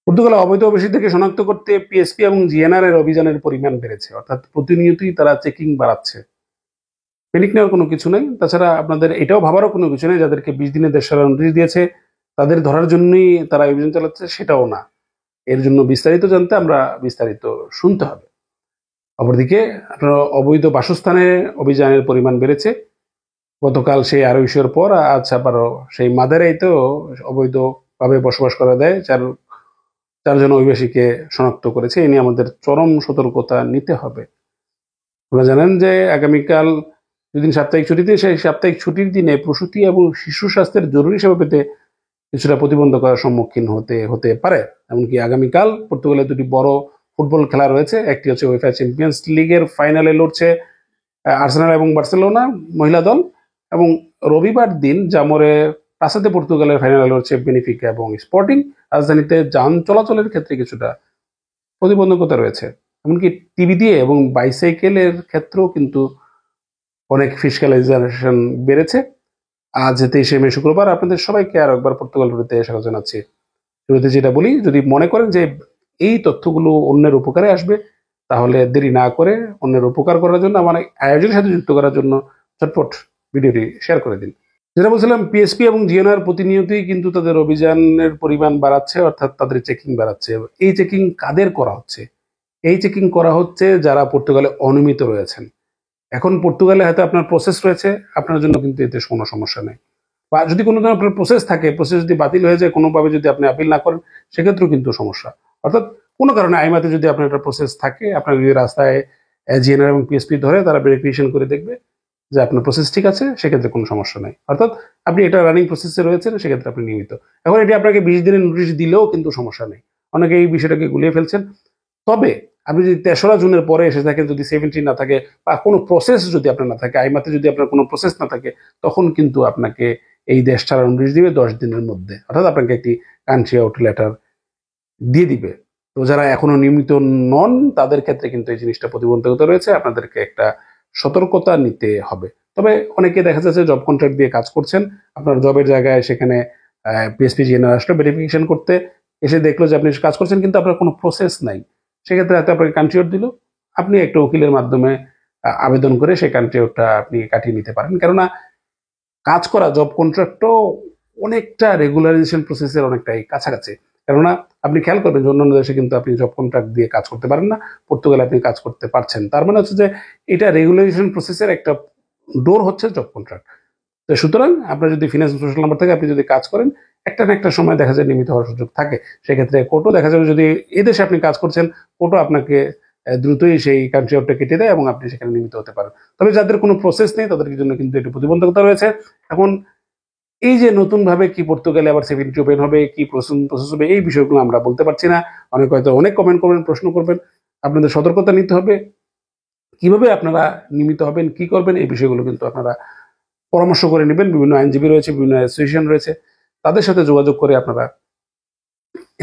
পর্তুগালে অবৈধ অভিবাসীদেরকে শনাক্ত করতে পিএসপি এবং জিএনআর এর অভিযানের পরিমাণ বেড়েছে, অর্থাৎ প্রতিনিয়তই তারা চেকিং বাড়াচ্ছে। প্যানিক নেওয়ার কোনো কিছু নেই। তাছাড়া আপনাদের এটাও ভাবারও কোনো কিছু নেই যাদেরকে 20 দিনের দেশ ছাড়ার নোটিশ দিয়েছে তাদের ধরার জন্যই তারা অভিযান চালাচ্ছে, সেটাও না। এর জন্য বিস্তারিত জানতে আমরা বিস্তারিত শুনতে হবে। অপরদিকে আপনার অবৈধ বাসস্থানে অভিযানের পরিমাণ বেড়েছে। গতকাল সেই আরো ইস্যুর পর আজ আবারও সেই মাদারেইতেও অবৈধভাবে বসবাস করা দেয় চারজন অভিবাসীকে শনাক্ত করেছে। এ নিয়ে আমাদের চরম সতর্কতা নিতে হবে। আপনারা জানেন যে আগামীকাল দুদিন সাপ্তাহিক ছুটিতে, সেই সাপ্তাহিক ছুটির দিনে প্রসূতি এবং শিশু স্বাস্থ্যের জরুরি সেবা পেতে কিছুটা প্রতিবন্ধকতার সম্মুখীন হতে হতে পারে। এমনকি আগামীকাল পর্তুগালের দুটি বড় ফুটবল খেলা রয়েছে। একটি হচ্ছে উয়েফা চ্যাম্পিয়ন্স লিগের ফাইনালে লড়ছে আর্সেনাল এবং বার্সেলোনা মহিলা দল, এবং রবিবার দিন জামোরে প্রাসাদে পর্তুগালের ফাইনালে লড়ছে বেনিফিকা এবং স্পোর্টিং। রাজধানীতে যান চলাচলের ক্ষেত্রে কিছুটা প্রতিবন্ধকতা রয়েছে। এমনকি টিভি দিয়ে এবং বাইসাইকেলের ক্ষেত্রেও কিন্তু অনেক ফিসক্যালাইজেশন বেড়েছে। আজ 23শে মে শুক্রবার আপনাদের সবাইকে আরো একবার পর্তুগাল টুডেতে স্বাগত জানাচ্ছি। শুরুতে যেটা বলি, যদি মনে করেন যে এই তথ্যগুলো অন্যের উপকারে আসবে তাহলে দেরি না করে অন্যের উপকার করার জন্য, আমার আয়োজনের সাথে যুক্ত করার জন্য ঝটপট ভিডিওটি শেয়ার করে দিন। যেটা বলছিলাম, পিএসপি এবং জিএনআর প্রতিনিয়তই কিন্তু তাদের অভিযানের পরিমাণ বাড়াচ্ছে, অর্থাৎ তাদের চেকিং বাড়াচ্ছে। এই চেকিং কাদের করা হচ্ছে? এই চেকিং করা হচ্ছে যারা পর্তুগালে অনিয়মিত রয়েছেন। এখন পর্তুগালে হয়তো আপনার প্রসেস রয়েছে, আপনার জন্য কিন্তু এতে কোনো সমস্যা নেই। বা যদি কোনো ধরনের আপনার প্রসেস থাকে, প্রসেস যদি বাতিল হয়ে যায় কোনোভাবে, যদি আপনি আপিল না করেন, সেক্ষেত্রেও কিন্তু সমস্যা। অর্থাৎ কোনো কারণে আইমাতে যদি আপনার একটা প্রসেস থাকে, আপনার যদি রাস্তায় জিএনআর এবং পিএসপি ধরে তারা ভেরিফিকেশন করে দেখবে যে আপনার প্রসেস ঠিক আছে, সেক্ষেত্রে কোনো সমস্যা নাই। অর্থাৎ আপনি এটা রানিং প্রসেসে রয়েছেন, সেক্ষেত্রে আপনি নিয়মিত। এখন এটি আপনাকে 20 দিনের নোটিশ দিলেও কিন্তু সমস্যা নেই। অনেকে এই বিষয়টাকে গুলিয়ে ফেলছেন। তবে আপনি যদি 3রা জুনের পরে এসে থাকেন, যদি 70 না থাকে বা কোনো প্রসেস যদি আপনার না থাকে, আইমাতে যদি আপনার কোনো প্রসেস না থাকে, তখন কিন্তু আপনাকে এই দেশ ছাড়ার নোটিশ দিবে 10 দিনের মধ্যে। অর্থাৎ আপনাকে একটি কান্ট্রি আউট লেটার দিয়ে দিবে। তো যারা এখনো নিয়মিত নন তাদের ক্ষেত্রে কিন্তু এই জিনিসটা প্রতিবন্ধকতা রয়েছে, আপনাদেরকে একটা সতর্কতা নিতে হবে। তবে অনেকে দেখা যাচ্ছে জব কন্ট্রাক্ট দিয়ে কাজ করছেন, আপনার জবের জায়গায় সেখানে পিএসপি জিএনআর আসলে ভেরিফিকেশন করতে, এসে দেখলো যে আপনি কাজ করছেন কিন্তু আপনার কোনো প্রসেস নাই। সেক্ষেত্রে হয়তো আপনাকে কান্ট্রি আউট দিল, আপনি একটা উকিলের মাধ্যমে আবেদন করে সেই কান্ট্রি আউটটা আপনি কাটিয়ে নিতে পারেন। কেননা কাজ করা জব কন্ট্রাক্টও অনেকটা রেগুলারাইজেশন প্রসেসের অনেকটাই কাছাকাছি। কেননা আপনি খেয়াল করবেন যে অন্যান্য দেশে কিন্তু আপনি জব কন্ট্রাক্ট দিয়ে কাজ করতে পারেন না, পর্তুগালে আপনি কাজ করতে পারছেন। তার মানে হচ্ছে যে এটা রেগুলারাইজেশন প্রসেসের একটা ডোর হচ্ছে জব কন্ট্রাক্ট। তো সুতরাং আপনার যদি ফিনান্স সোশ্যাল নাম্বার থাকে, আপনি যদি কাজ করেন, একটা না একটা সময় দেখা যায় নিয়মিত হওয়ার সুযোগ থাকে। সেক্ষেত্রে কোর্টও দেখা যাবে, যদি এদেশে আপনি কাজ করছেন, কোর্টও আপনাকে দ্রুতই সেই কান্ট্রি আউটটা কেটে দেয় এবং আপনি সেখানে নিয়মিত হতে পারেন। তবে যাদের কোনো প্রসেস নেই তাদের জন্য কিন্তু একটু প্রতিবন্ধকতা রয়েছে। এখন এই যে নতুন ভাবে কি পর্তুগালে আবার 70 ওপেন হবে, কি প্রসেস হবে, এই বিষয়গুলো আমরা বলতে পারছি না। অনেক হয়তো অনেক কমেন্ট করবেন, প্রশ্ন করবেন। আপনাদের সতর্কতা নিতে হবে। কিভাবে আপনারা নিয়মিত হবেন, কি করবেন, এই বিষয়গুলো কিন্তু আপনারা পরামর্শ করে নেবেন। বিভিন্ন আইনজীবী রয়েছে, বিভিন্ন অ্যাসোসিয়েশন রয়েছে, তাদের সাথে যোগাযোগ করে আপনারা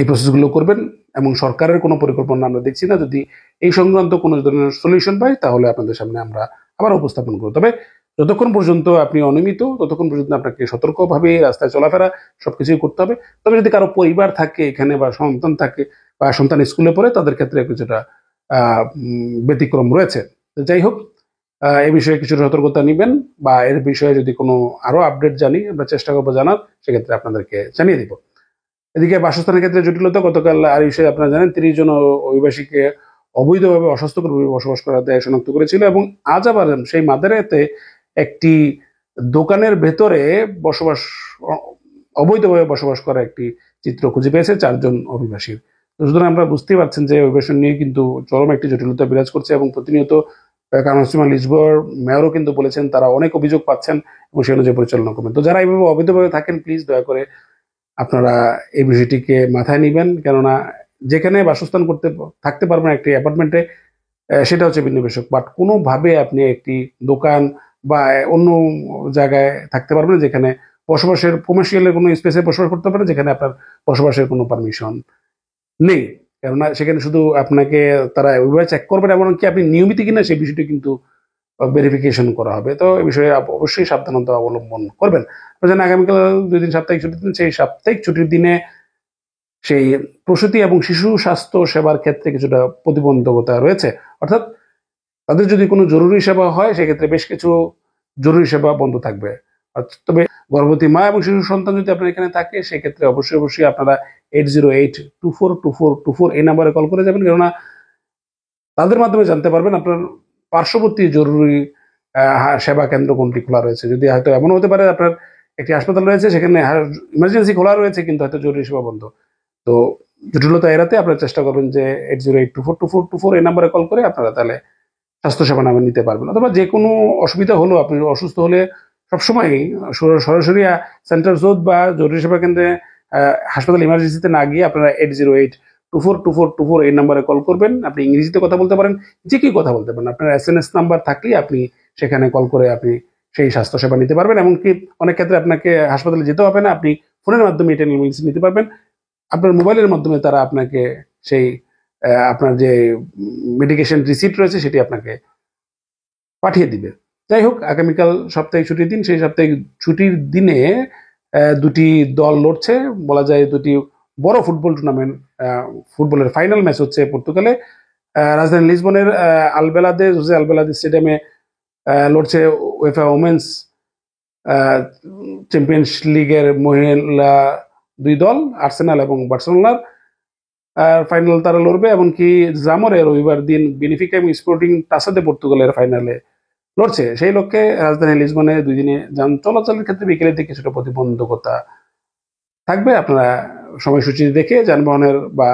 এই প্রসেসগুলো করবেন। এবং সরকারের কোনো পরিকল্পনা আমরা দেখছি না। যদি এই সংক্রান্ত কোনো ধরনের সলিউশন পাই তাহলে আপনাদের সামনে আমরা আবার উপস্থাপন করব। তবে যতক্ষণ পর্যন্ত আপনি অনিয়মিত, ততক্ষণ পর্যন্ত আপনাকে সতর্কভাবে রাস্তায় চলাফেরা সবকিছুই করতে হবে। তবে যদি কারো পরিবার থাকে এখানে বা সন্তান থাকে বা সন্তান স্কুলে পড়ে, তাদের ক্ষেত্রে কিছুটা ব্যতিক্রম রয়েছে। তো যাই হোক, এই বিষয়ে কিছু সতর্কতা নিবেন, বা এর বিষয়ে যদি কোনো আরো আপডেট জানি আমরা চেষ্টা করবো জানার, সেক্ষেত্রে আপনাদেরকে জানিয়ে দিব। এদিকে বাসস্থানের ক্ষেত্রে জটিলতা, গতকাল আর বিষয়ে আপনারা জানেন 30 জন অভিবাসীকে অবৈধভাবে অস্বাস্থ্যকর বসবাস করা দেয় শনাক্ত করেছিল। এবং আজ আবার সেই মাদারেতে একটি দোকানের ভেতরে বসবাস অবৈধভাবে বসবাস করা একটি চিত্র খুঁজে পেয়েছে 4জন অভিবাসীর। তো সুতরাং আমরা বুঝতেই পারছেন যে অভিবাসন নিয়ে কিন্তু চরম একটি জটিলতা বিরাজ করছে, এবং প্রতিনিয়ত কাউন্সিলর লিসবর মেয়রও কিন্তু বলেছেন তারা অনেক অভিযোগ পাচ্ছেন এবং সেই অনুযায়ী পরিচালনা করবেন। তো যারা এইভাবে অবৈধভাবে থাকেন, প্লিজ দয়া করে আপনারা এই বিষয়টিকে মাথায় নিবেন। কেননা যেখানে বাসস্থান করতে থাকতে পারবেন একটি অ্যাপার্টমেন্টে, সেটা হচ্ছে বিনিবেশক, বাট কোনোভাবে আপনি একটি দোকান বা অন্য জায়গায় থাকতে পারবেন না যেখানে বসবাসের কমার্শিয়ালের কোনো স্পেসে বসবাস করতে পারেন, যেখানে আপনার বসবাসের কোনো পারমিশন নেই। কেননা সেখানে শুধু আপনাকে তারা ওইভাবে চেক করবেন, এমনকি আপনি নিয়মিত কিনা সেই বিষয়টি কিন্তু ভেরিফিকেশন করা হবে। তো এই বিষয়ে অবশ্যই সাবধানতা অবলম্বন করবেন। আপনারা জানেন আগামীকাল 2 দিন সাপ্তাহিক ছুটির দিন, সেই সাপ্তাহিক ছুটির দিনে সেই প্রসূতি এবং শিশু স্বাস্থ্য সেবার ক্ষেত্রে কিছুটা প্রতিবন্ধকতা রয়েছে। অর্থাৎ তাদের যদি কোনো জরুরি সেবা হয় সেক্ষেত্রে বেশ কিছু জরুরি সেবা বন্ধ থাকবে। তবে গর্ভবতী মা এবং শিশু সন্তান যদি আপনার এখানে থাকে সেক্ষেত্রে অবশ্যই আপনারা 808242424 এই নাম্বারে কল করে যাবেন, কেননা তাদের মাধ্যমে জানতে পারবেন আপনার পার্শ্ববর্তী জরুরি সেবা কেন্দ্র কোনটি খোলা রয়েছে। যদি হয়তো এমন হতে পারে আপনার একটি হাসপাতাল রয়েছে, সেখানে ইমার্জেন্সি খোলা রয়েছে কিন্তু হয়তো জরুরি সেবা বন্ধ। তো জটিলতা এড়াতে আপনারা চেষ্টা করবেন যে 808242424 এই নাম্বারে কল করে আপনারা তাহলে স্বাস্থ্যসেবা নামে নিতে পারবেন। অথবা যে কোনো অসুবিধা হলো, আপনি অসুস্থ হলে সবসময় সরাসরি সেন্টার জোন বা জরুরি সেবা কেন্দ্রে হাসপাতাল ইমার্জেন্সিতে না গিয়ে আপনারা 808242424 এই নাম্বারে কল করবেন। আপনি ইংরেজিতে কথা বলতে পারেন, যে কি কথা বলতে পারেন, আপনার SMS নাম্বার থাকলে আপনি সেখানে কল করে আপনি সেই স্বাস্থ্যসেবা নিতে পারবেন। এমনকি অনেক ক্ষেত্রে আপনাকে হাসপাতালে যেতে হবে না, আপনি ফোনের মাধ্যমে এটা নিতে পারবেন। আপনার মোবাইলের মাধ্যমে তারা আপনাকে সেই আপনার যে মেডিকেশন রিসিপ্ট রয়েছে সেটি আপনাকে পাঠিয়ে দিবে। যাই হোক, আগামীকাল সাপ্তাহিক ছুটির দিন, সেই সাপ্তাহিক ছুটির দিনে দুটি দল লড়ছে, বলা যায় দুটি বড় ফুটবল টুর্নামেন্ট। ফুটবলের ফাইনাল ম্যাচ হচ্ছে পর্তুগালে রাজধানী লিসবনের জোসে আলবেলাদে স্টেডিয়ামে লড়ছে উয়েফা ওমেন্স চ্যাম্পিয়ন্স লিগের মহিলা দুই দল, আর্সেনাল এবং বার্সেলোনার ফাইনাল তারা লড়বে। এমনকি জামরে রবিবার দিন বেনিফিকা এবং স্পোর্টিং টাসাদে পর্তুগালের ফাইনালে লড়ছে। সেই লক্ষ্যে রাজধানী লিসবনে 2 দিনে যান চলাচলের ক্ষেত্রে বিকেলের দিকে কিছুটা প্রতিবন্ধকতা থাকবে। আপনারা সময়সূচি দেখে যানবাহনের বা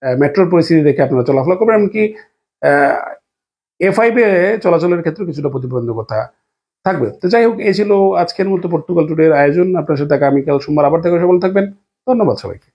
মেট্রোর পরিস্থিতি দেখে আপনারা চলাফেরা করবেন। এমনকি A5 এ চলাচলের ক্ষেত্রে কিছুটা প্রতিবন্ধকতা থাকবে। তো যাই হোক, এই ছিল আজকের মতো পর্তুগাল টুডের আয়োজন। আপনার সাথে আগামীকাল সোমবার আবার থেকে ভালো থাকবেন। ধন্যবাদ সবাইকে।